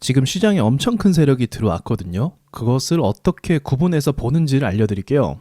지금 시장에 엄청 큰 세력이 들어왔거든요. 그것을 어떻게 구분해서 보는지를 알려드릴게요.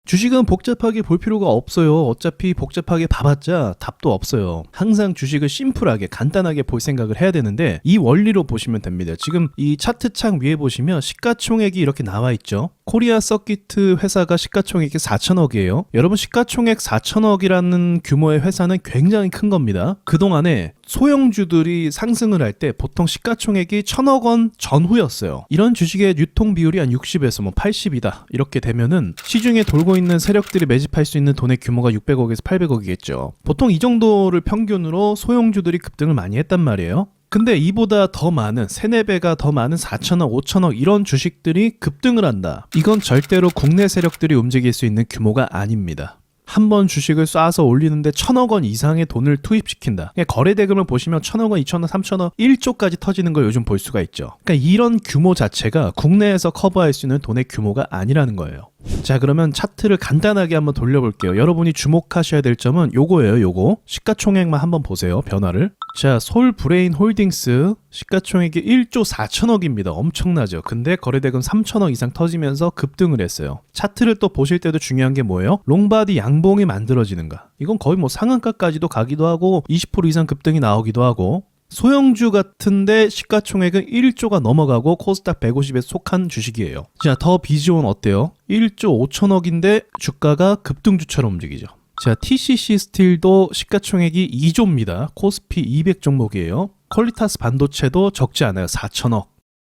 주식은 복잡하게 볼 필요가 없어요. 어차피 복잡하게 봐봤자 답도 없어요. 항상 주식을 심플하게 간단하게 볼 생각을 해야 되는데 이 원리로 보시면 됩니다. 지금 이 차트 창 위에 보시면 시가총액이 이렇게 나와 있죠. 코리아 서키트 회사가 시가총액이 4천억이에요. 여러분 시가총액 4천억이라는 규모의 회사는 굉장히 큰 겁니다. 그동안에 소형주들이 상승을 할 때 보통 시가총액이 1,000억 원 전후였어요. 이런 주식의 유통 비율이 한 60에서 80이다. 이렇게 되면은 시중에 돌고 있는 세력들이 매집할 수 있는 돈의 규모가 600억에서 800억이겠죠. 보통 이 정도를 평균으로 소형주들이 급등을 많이 했단 말이에요. 근데 이보다 더 많은 3, 4배가 더 많은 4천억, 5천억 이런 주식들이 급등을 한다. 이건 절대로 국내 세력들이 움직일 수 있는 규모가 아닙니다. 한 번 주식을 쏴서 올리는데 1,000억 원 이상의 돈을 투입시킨다. 거래 대금을 보시면 1,000억 원, 2,000억, 3,000억, 1조까지 터지는 걸 요즘 볼 수가 있죠. 그러니까 이런 규모 자체가 국내에서 커버할 수 있는 돈의 규모가 아니라는 거예요. 자, 그러면 차트를 간단하게 한번 돌려볼게요. 여러분이 주목하셔야 될 점은 요거예요. 요거 시가총액만 한번 보세요. 변화를. 자, 솔브레인 홀딩스 시가총액이 1조 4천억입니다. 엄청나죠. 근데 거래대금 3천억 이상 터지면서 급등을 했어요. 차트를 또 보실 때도 중요한 게 뭐예요? 롱바디 양봉이 만들어지는가. 이건 거의 뭐 상한가까지도 가기도 하고 20% 이상 급등이 나오기도 하고, 소형주 같은데 시가총액은 1조가 넘어가고 코스닥 150에 속한 주식이에요. 자, 더 비지온 어때요? 1조 5천억인데 주가가 급등주처럼 움직이죠. 자, TCC 스틸도 시가총액이 2조입니다. 코스피 200 종목이에요. 퀄리타스 반도체도 적지 않아요. 4천억.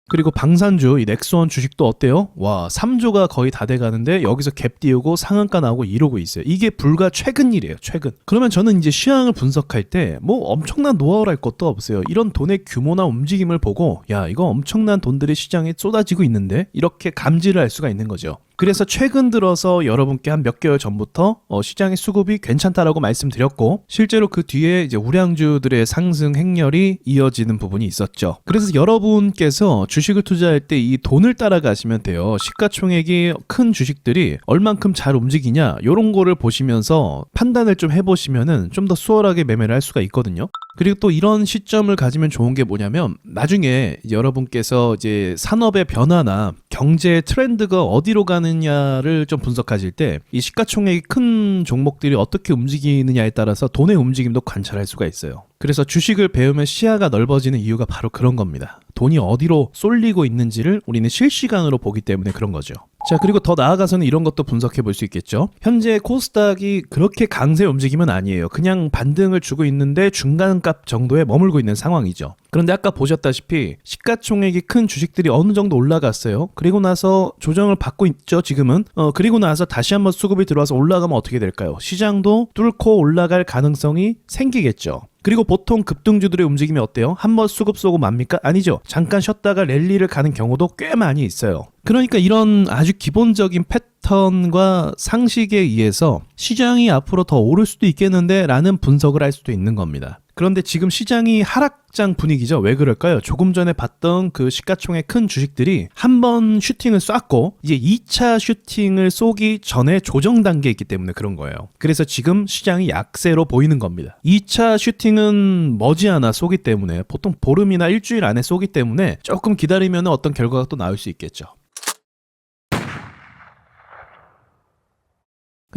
그리고 방산주 이 넥스원 주식도 어때요? 와, 3조가 거의 다 돼가는데 여기서 갭 띄우고 상한가 나오고 이러고 있어요. 이게 불과 최근 일이에요. 최근. 그러면 저는 이제 시황을 분석할 때 뭐 엄청난 노하우랄 것도 없어요. 이런 돈의 규모나 움직임을 보고 야, 이거 엄청난 돈들이 시장에 쏟아지고 있는데 이렇게 감지를 할 수가 있는 거죠. 그래서 최근 들어서 여러분께 한 몇 개월 전부터 시장의 수급이 괜찮다라고 말씀드렸고, 실제로 그 뒤에 이제 우량주들의 상승 행렬이 이어지는 부분이 있었죠. 그래서 여러분께서 주식을 투자할 때 이 돈을 따라가시면 돼요. 시가총액이 큰 주식들이 얼만큼 잘 움직이냐 이런 거를 보시면서 판단을 좀 해보시면은 좀 더 수월하게 매매를 할 수가 있거든요. 그리고 또 이런 시점을 가지면 좋은 게 뭐냐면 나중에 여러분께서 이제 산업의 변화나 경제의 트렌드가 어디로 가느냐를 좀 분석하실 때 이 시가총액이 큰 종목들이 어떻게 움직이느냐에 따라서 돈의 움직임도 관찰할 수가 있어요. 그래서 주식을 배우면 시야가 넓어지는 이유가 바로 그런 겁니다. 돈이 어디로 쏠리고 있는지를 우리는 실시간으로 보기 때문에 그런 거죠. 자, 그리고 더 나아가서는 이런 것도 분석해 볼 수 있겠죠. 현재 코스닥이 그렇게 강세 움직임은 아니에요. 그냥 반등을 주고 있는데 중간값 정도에 머물고 있는 상황이죠. 그런데 아까 보셨다시피 시가총액이 큰 주식들이 어느 정도 올라갔어요. 그리고 나서 조정을 받고 있죠, 지금은. 그리고 나서 다시 한번 수급이 들어와서 올라가면 어떻게 될까요? 시장도 뚫고 올라갈 가능성이 생기겠죠. 그리고 보통 급등주들의 움직임이 어때요? 한번 수급 쏘고 맙니까? 아니죠. 잠깐 쉬었다가 랠리를 가는 경우도 꽤 많이 있어요. 그러니까 이런 아주 기본적인 패턴과 상식에 의해서 시장이 앞으로 더 오를 수도 있겠는데 라는 분석을 할 수도 있는 겁니다. 그런데 지금 시장이 하락장 분위기죠. 왜 그럴까요? 조금 전에 봤던 그 시가총액 큰 주식들이 한 번 슈팅을 쐈고 이제 2차 슈팅을 쏘기 전에 조정 단계에 있기 때문에 그런 거예요. 그래서 지금 시장이 약세로 보이는 겁니다. 2차 슈팅은 머지않아 쏘기 때문에 보통 보름이나 일주일 안에 쏘기 때문에 조금 기다리면 어떤 결과가 또 나올 수 있겠죠.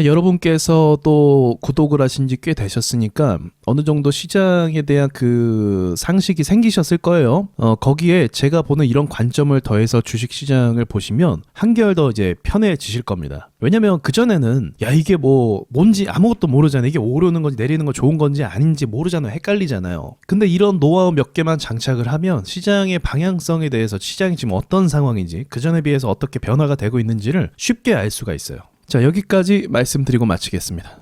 여러분께서 또 구독을 하신 지 꽤 되셨으니까 어느 정도 시장에 대한 그 상식이 생기셨을 거예요. 거기에 제가 보는 이런 관점을 더해서 주식시장을 보시면 한결 더 이제 편해지실 겁니다. 왜냐면 그전에는 야, 이게 뭔지 아무것도 모르잖아요. 이게 오르는 건지 내리는 건 좋은 건지 아닌지 모르잖아요. 헷갈리잖아요. 근데 이런 노하우 몇 개만 장착을 하면 시장의 방향성에 대해서 시장이 지금 어떤 상황인지 그전에 비해서 어떻게 변화가 되고 있는지를 쉽게 알 수가 있어요. 자, 여기까지 말씀드리고 마치겠습니다.